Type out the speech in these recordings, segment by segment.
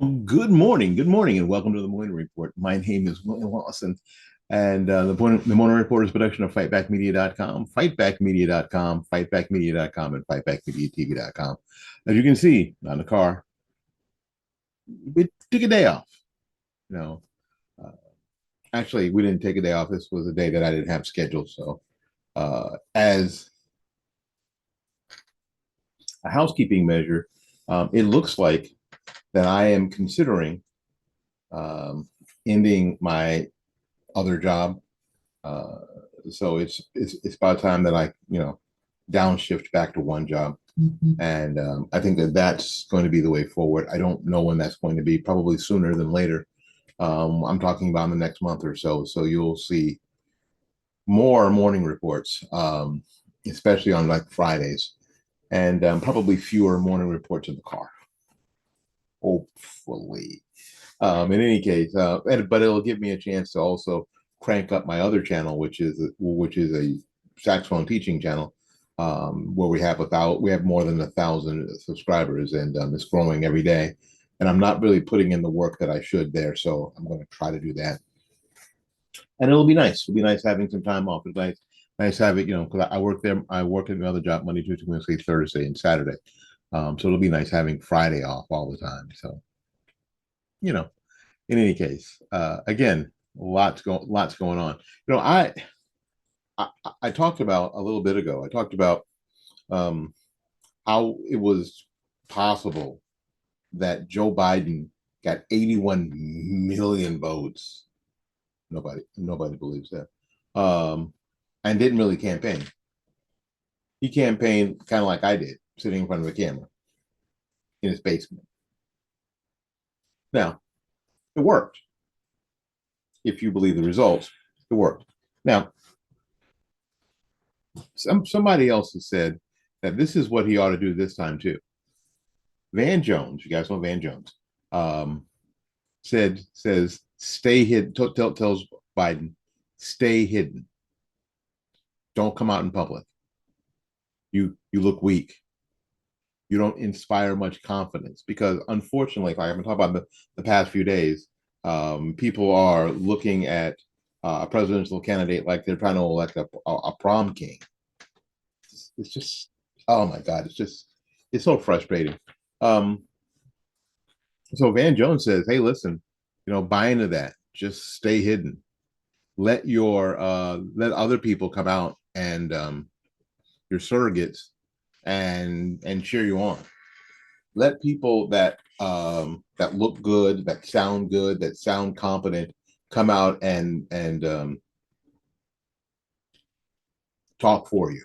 Good morning, and welcome to the Morning Report. My name is Willie Lawson, and the Morning Report is a production of fightbackmedia.com, fightbackmedia.com, fightbackmedia.com, and fightbackmediatv.com. As you can see on the car, we took a day off. You know, uh, actually, we didn't take a day off. This was a day that I didn't have scheduled. So, as a housekeeping measure, it looks like that I am considering um, ending my other job. Uh, so it's about time that I downshift back to one job, and I think that that's going to be the way forward. I don't know when that's going to be. Probably sooner than later. I'm talking about in the next month or so. So you'll see more morning reports, especially on like Fridays, and probably fewer morning reports in the car. Hopefully. In any case, but it'll give me a chance to also crank up my other channel, which is a saxophone teaching channel, where we have more than 1,000 subscribers, and it's growing every day. And I'm not really putting in the work that I should there, so I'm going to try to do that. And it'll be nice. It'll be nice having some time off. It's nice having, because I work there. I work at another job Monday, Tuesday, Wednesday, Thursday, and Saturday. So it'll be nice having Friday off all the time. So you know, in any case, again, lots going on. You know, I I talked about a little bit ago. I talked about um, how it was possible that Joe Biden got 81 million votes. Nobody believes that, and didn't really campaign. He campaigned kind of like I did, sitting in front of a camera in his basement. Now, it worked. If you believe the results, it worked. Now, somebody else has said that this is what he ought to do this time too. Van Jones, you guys know Van Jones, um, says stay hidden. Tells Biden, stay hidden. Don't come out in public. You look weak. You don't inspire much confidence because unfortunately, like I've been talking about the past few days, people are looking at a presidential candidate like they're trying to elect a prom king. It's just, oh my god, it's so frustrating. Um, so Van Jones says, "Hey, listen, buy into that. Just stay hidden. Let other people come out and your surrogates and cheer you on. Let people that look good, that sound competent, come out and talk for you.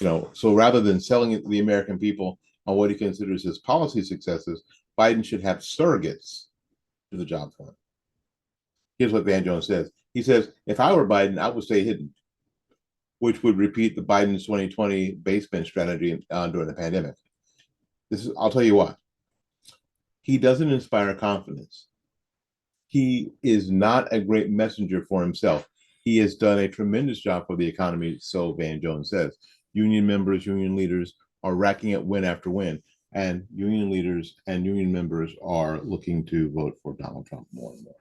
So rather than selling it to the American people on what he considers his policy successes, Biden should have surrogates to the job for him. Here's what Van Jones says. He says, if I were Biden, I would stay hidden, which would repeat the Biden's 2020 basement strategy during the pandemic. I'll tell you what, he doesn't inspire confidence. He is not a great messenger for himself. He has done a tremendous job for the economy, so Van Jones says. Union members, union leaders are racking up win after win, and union leaders and union members are looking to vote for Donald Trump more and more.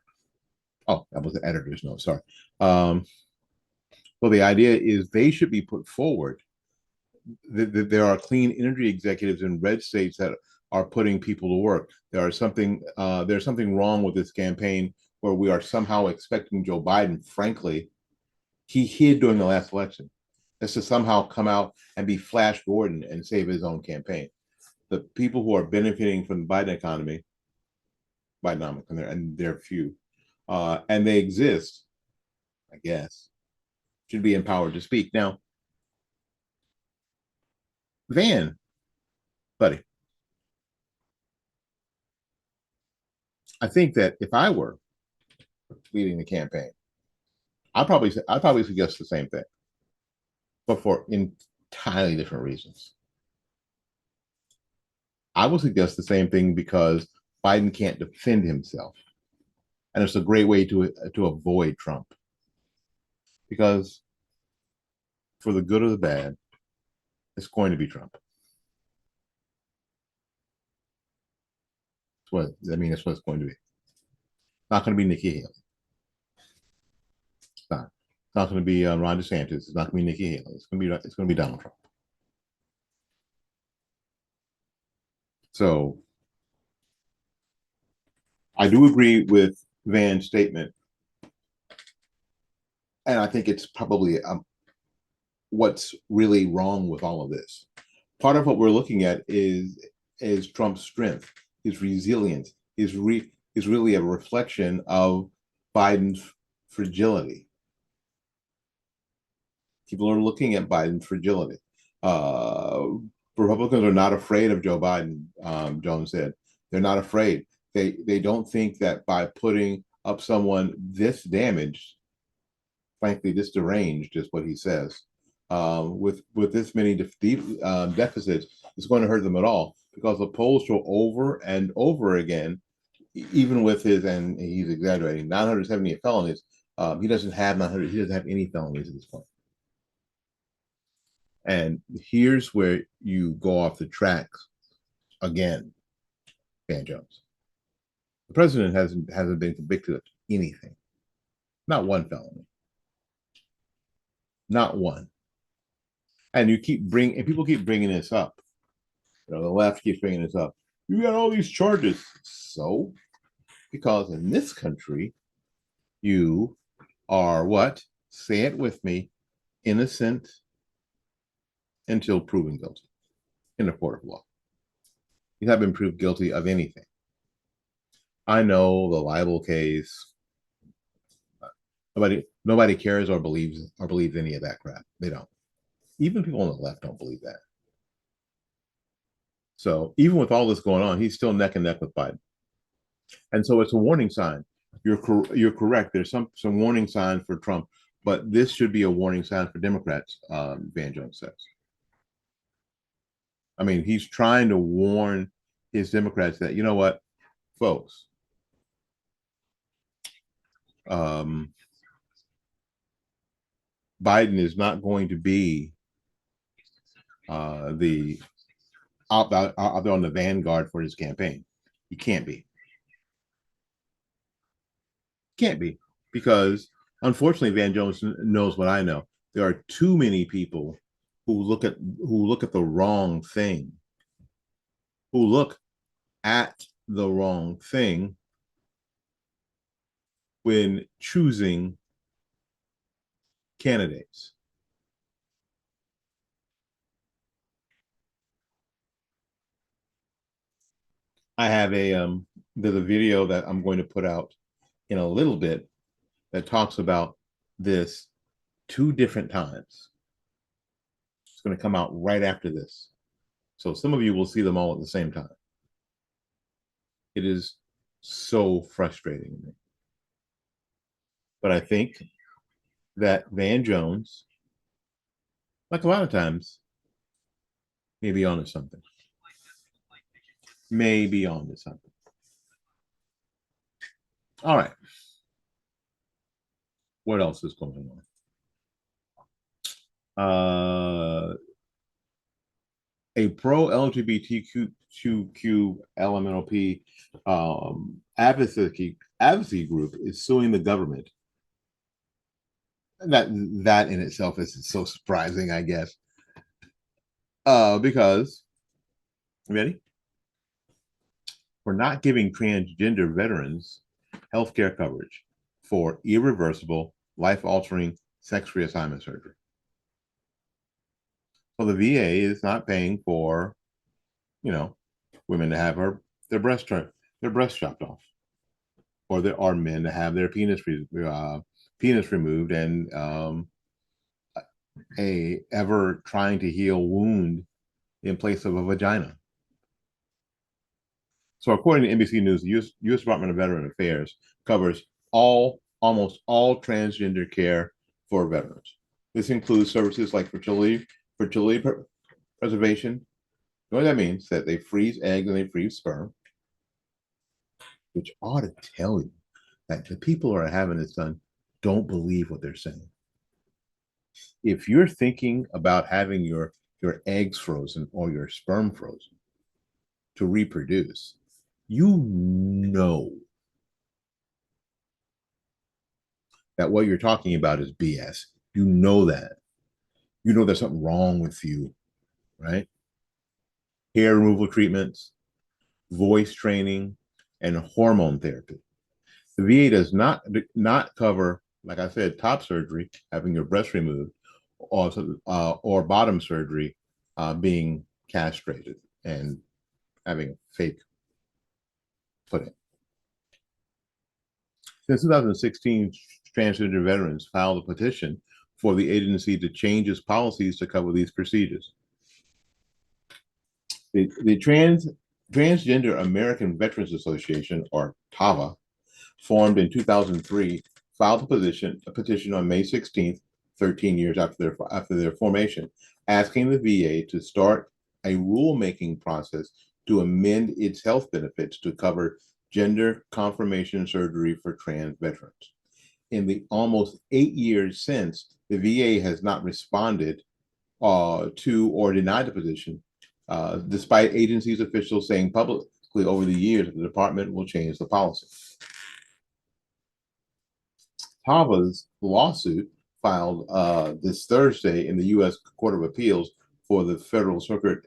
Oh, that was the editor's note. Sorry. Um, so the idea is they should be put forward. There are clean energy executives in red states that are putting people to work. There's something wrong with this campaign where we are somehow expecting Joe Biden. Frankly, he hid during the last election. That's to somehow come out and be Flash Gordon and save his own campaign. The people who are benefiting from the Biden economy, Bidenomics, and they're few, and they exist, I guess, should be empowered to speak. Now, Van, buddy, I think that if I were leading the campaign, I'd probably suggest the same thing, but for entirely different reasons. I would suggest the same thing because Biden can't defend himself, and it's a great way to avoid Trump. Because for the good or the bad, it's going to be Trump. That's what it's going to be. Not going to be Nikki Haley. It's not. It's not going to be Ron DeSantis. It's not going to be Nikki Haley. It's going to be Donald Trump. So I do agree with Van's statement, and I think it's probably what's really wrong with all of this. Part of what we're looking at is Trump's strength, his resilience, is really a reflection of Biden's fragility. People are looking at Biden's fragility. Uh, Republicans are not afraid of Joe Biden. Jones said they're not afraid. They don't think that by putting up someone this damaged, frankly, this deranged is what he says. With this many deficits, it's going to hurt them at all because the polls show over and over again, even with his, and he's exaggerating, 978 felonies. He doesn't have 900. He doesn't have any felonies at this point. And here's where you go off the tracks again, Van Jones. The president hasn't been convicted of anything, not one felony, not one. And people keep bringing this up. The left keeps bringing this up. You got all these charges, so because in this country, you are what? Say it with me, innocent until proven guilty in a court of law. You haven't been proved guilty of anything. I know the libel case. Nobody cares or believes any of that crap. They don't. Even people on the left don't believe that. So even with all this going on, he's still neck and neck with Biden. And so it's a warning sign. You're correct. There's some warning signs for Trump, but this should be a warning sign for Democrats, Van Jones says. I mean, he's trying to warn his Democrats that, you know what, folks, Biden is not going to be the out there on the vanguard for his campaign. He can't be. Can't be, because unfortunately, Van Jones knows what I know. There are too many people who look at the wrong thing, who look at the wrong thing when choosing candidates. I have there's a video that I'm going to put out in a little bit that talks about this 2 different times. It's going to come out right after this. So some of you will see them all at the same time. It is so frustrating to me. But I think that Van Jones, like a lot of times, may be onto something. May be onto something. All right. What else is going on? A pro LGBTQ LMNOP advocacy group is suing the government. That in itself is so surprising, I guess. Because, ready? We're not giving transgender veterans healthcare coverage for irreversible, life-altering sex reassignment surgery. So the VA is not paying for, women to have their breast chopped off, or there are men to have their penis removed, and a ever trying to heal wound in place of a vagina. So according to NBC News, the U.S. Department of Veteran Affairs covers almost all transgender care for veterans. This includes services like fertility preservation. You know what that means? That they freeze eggs and they freeze sperm, which ought to tell you that the people who are having this done don't believe what they're saying. If you're thinking about having your eggs frozen or your sperm frozen to reproduce, you know that what you're talking about is BS. You know that. You know there's something wrong with you, right? Hair removal treatments, voice training, and hormone therapy. The VA does not cover, like I said, top surgery, having your breast removed, or bottom surgery, being castrated and having a fake foot in. Since 2016, transgender veterans filed a petition for the agency to change its policies to cover these procedures. The Transgender American Veterans Association, or TAVA, formed in 2003, filed a petition on May 16th, 13 years after their formation, asking the VA to start a rulemaking process to amend its health benefits to cover gender confirmation surgery for trans veterans. In the almost 8 years since, the VA has not responded to or denied the petition, despite agency's officials saying publicly over the years that the department will change the policy. Tava's lawsuit, filed this Thursday in the U.S. Court of Appeals for the Federal Circuit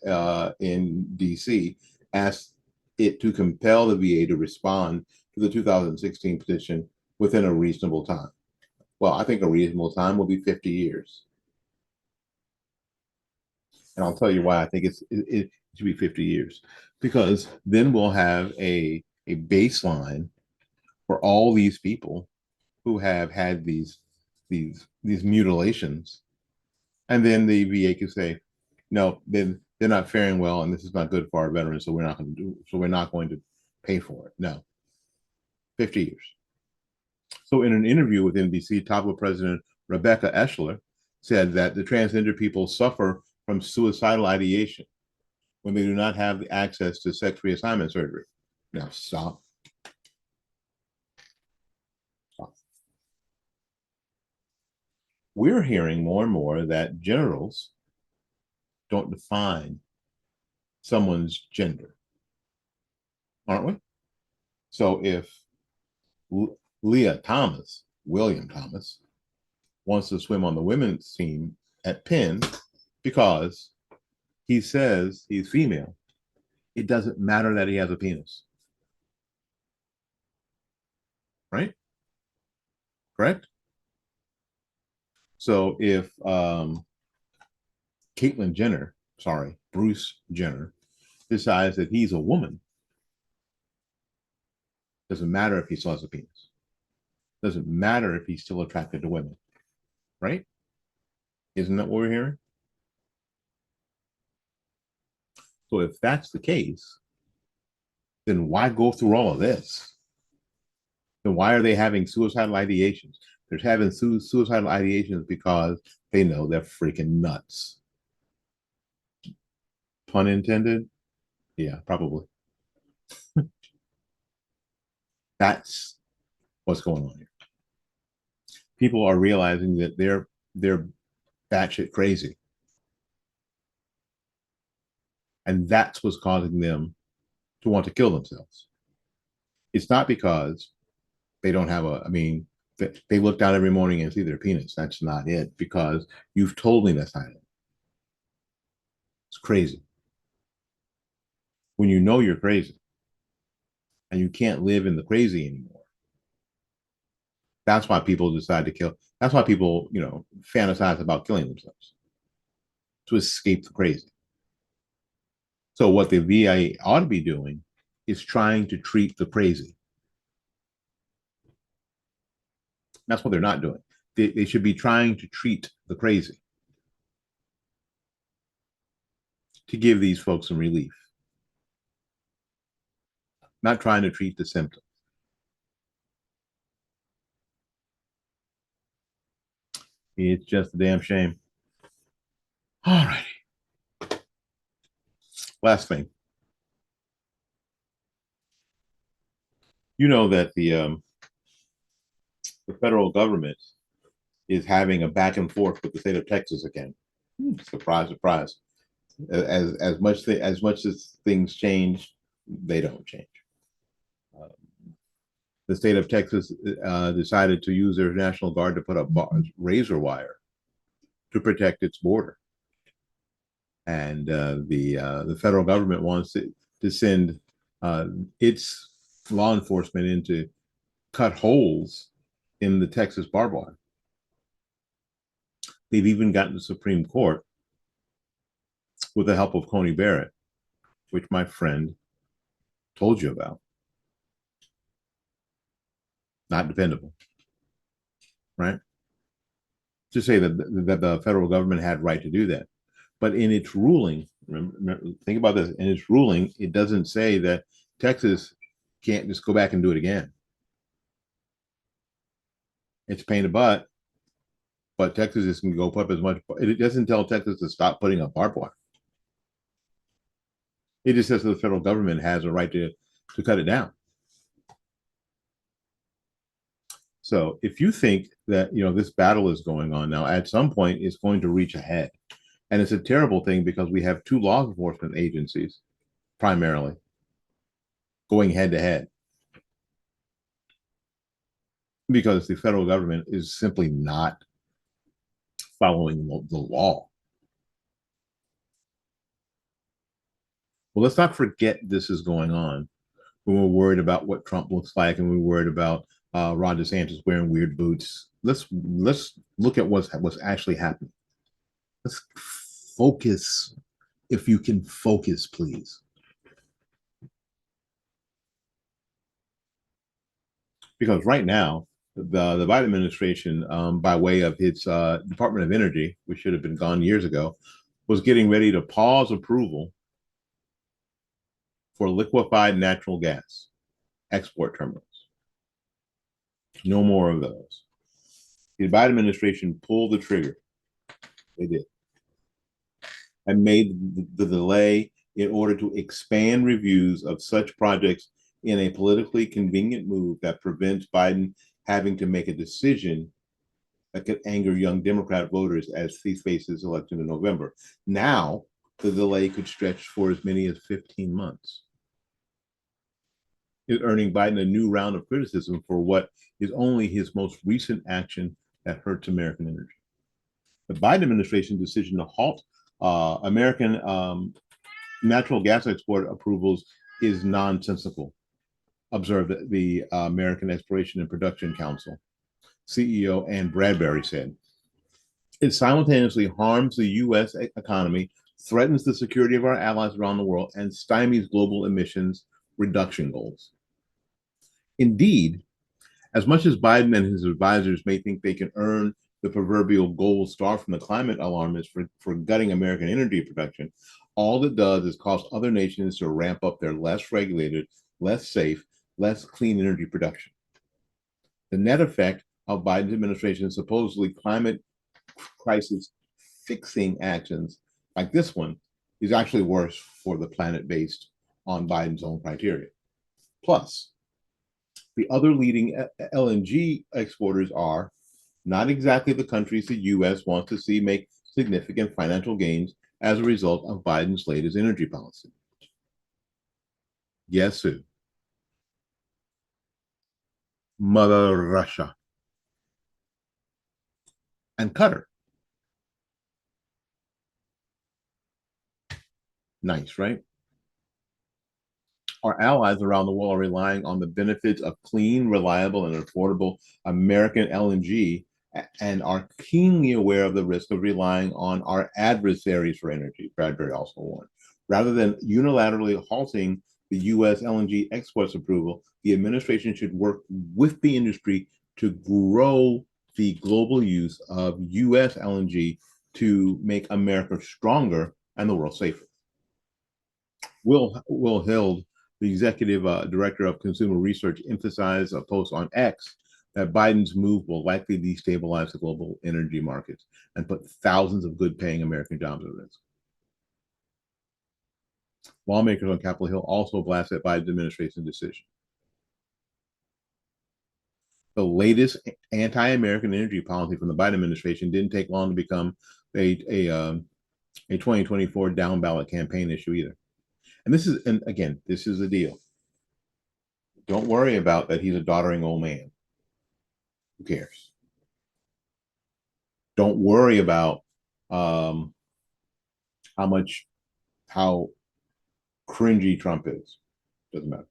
in D.C., asked it to compel the VA to respond to the 2016 petition within a reasonable time. Well, I think a reasonable time will be 50 years. And I'll tell you why I think it should be 50 years. Because then we'll have a baseline for all these people who have had these mutilations, and then the VA can say, no, then they're not faring well, and this is not good for our veterans, so we're not going to pay for it. No, 50 years. So in an interview with NBC, TAVA President Rebecca Eschler said that the transgender people suffer from suicidal ideation when they do not have the access to sex reassignment surgery. Now, stop. We're hearing more and more that genitals don't define someone's gender, aren't we? So if William Thomas wants to swim on the women's team at Penn because he says he's female, it doesn't matter that he has a penis. Right? Correct? So if Bruce Jenner, decides that he's a woman, doesn't matter if he still has a penis. Doesn't matter if he's still attracted to women. Right? Isn't that what we're hearing? So if that's the case, then why go through all of this? Then why are they having suicidal ideations? They're having suicidal ideations because they know they're freaking nuts. Pun intended? Yeah, probably. That's what's going on here. People are realizing that they're batshit crazy. And that's what's causing them to want to kill themselves. It's not because they don't have they look down every morning and see their penis. That's not it, because you've told me that's not it. It's crazy. When you know you're crazy and you can't live in the crazy anymore, that's why people decide to kill. That's why people, fantasize about killing themselves, to escape the crazy. So what the VA ought to be doing is trying to treat the crazy. That's what they're not doing. They should be trying to treat the crazy, to give these folks some relief, not trying to treat the symptoms. It's just a damn shame. All righty. Last thing. You know that the federal government is having a back and forth with the state of Texas again. Surprise, surprise. As much as things change, they don't change. the state of Texas decided to use their National Guard to put up razor wire to protect its border. And the federal government wants to send its law enforcement in to cut holes in the Texas barbed wire. They've even gotten the Supreme Court, with the help of Coney Barrett, which my friend told you about. Not dependable, right? To say that the federal government had right to do that. But in its ruling, remember, think about this, in its ruling, it doesn't say that Texas can't just go back and do it again. It's a pain in the butt, but Texas is going to go put up as much. It doesn't tell Texas to stop putting up barbed wire. It just says that the federal government has a right to cut it down. So if you think that this battle is going on now, at some point it's going to reach a head. And it's a terrible thing because we have two law enforcement agencies, primarily, going head to head. Because the federal government is simply not following the law. Well, let's not forget this is going on when we're worried about what Trump looks like and we're worried about Ron DeSantis wearing weird boots. Let's look at what's actually happening. Let's focus, if you can focus, please. Because right now, the Biden administration, by way of its Department of Energy, which should have been gone years ago, was getting ready to pause approval for liquefied natural gas export terminals. No more of those. The Biden administration pulled the trigger. They did. And made the delay in order to expand reviews of such projects in a politically convenient move that prevents Biden having to make a decision that could anger young Democrat voters as he faces election in November. Now, the delay could stretch for as many as 15 months. Is earning Biden a new round of criticism for what is only his most recent action that hurts American energy. The Biden administration's decision to halt American natural gas export approvals is nonsensical, observed the American Exploration and Production Council CEO Ann Bradbury said. It simultaneously harms the U.S. economy, threatens the security of our allies around the world, and stymies global emissions reduction goals. Indeed, as much as Biden and his advisors may think they can earn the proverbial gold star from the climate alarmists for gutting American energy production, all it does is cause other nations to ramp up their less regulated, less safe, less clean energy production. The net effect of Biden's administration's supposedly climate crisis fixing actions like this one is actually worse for the planet based on Biden's own criteria. Plus, the other leading LNG exporters are not exactly the countries the U.S. wants to see make significant financial gains as a result of Biden's latest energy policy. Guess who? Mother Russia and Qatar. Nice, right? Our allies around the world are relying on the benefits of clean, reliable, and affordable American LNG and are keenly aware of the risk of relying on our adversaries for energy, Bradbury also warned. Rather than unilaterally halting the U.S. LNG exports approval, the administration should work with the industry to grow the global use of U.S. LNG to make America stronger and the world safer. Will Hild, the executive director of consumer research, emphasized a post on X that Biden's move will likely destabilize the global energy markets and put thousands of good-paying American jobs at risk. Lawmakers on Capitol Hill also blasted Biden's administration's decision. The latest anti-American energy policy from the Biden administration didn't take long to become a 2024 down ballot campaign issue either. And this is the deal. Don't worry about that he's a doddering old man. Who cares? Don't worry about um, how how cringy Trump is. Doesn't matter.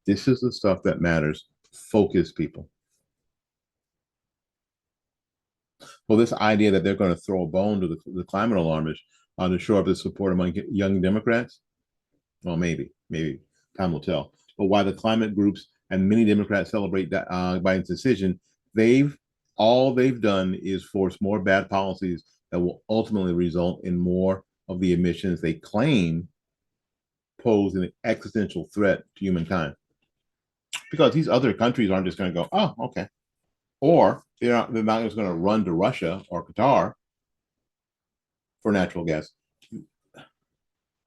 This is the stuff that matters. Focus, people. Well, this idea that they're going to throw a bone to the climate alarmists to show up the support among young Democrats, well, maybe time will tell. But while the climate groups and many Democrats celebrate that Biden's decision, they've all they've done is force more bad policies that will ultimately result in more of the emissions they claim pose an existential threat to humankind. Because these other countries aren't just going to go, oh, okay, or they're not just going to run to Russia or Qatar for natural gas.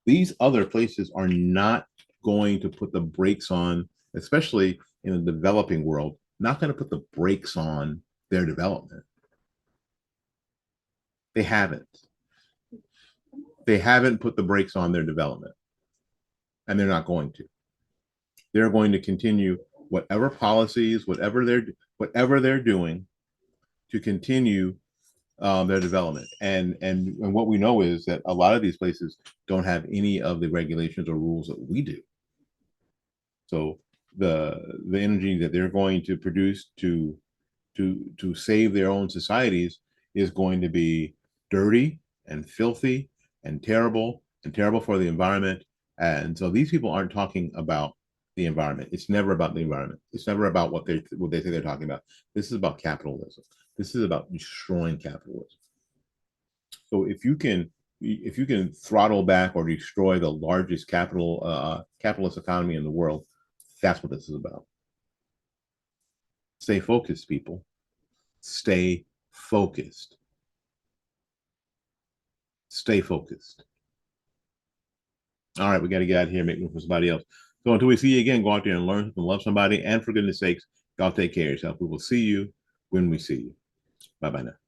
These other places are not going to put the brakes on, especially in the developing world, not going to put the brakes on their development. They haven't. They haven't put the brakes on their development, and they're not going to. They're going to continue whatever policies, whatever they're doing to continue their development. And what we know is that a lot of these places don't have any of the regulations or rules that we do. So the energy that they're going to produce to save their own societies is going to be dirty and filthy and terrible for the environment. And so these people aren't talking about the environment. It's never about the environment. It's never about what they say they're talking about. This is about capitalism. This is about destroying capitalism. So if you can throttle back or destroy the largest capitalist economy in the world, that's what this is about. Stay focused, people. Stay focused. Stay focused. All right, we got to get out of here, make room for somebody else. So until we see you again, go out there and learn and love somebody. And for goodness sakes, y'all take care of yourself. We will see you when we see you. Bye-bye now.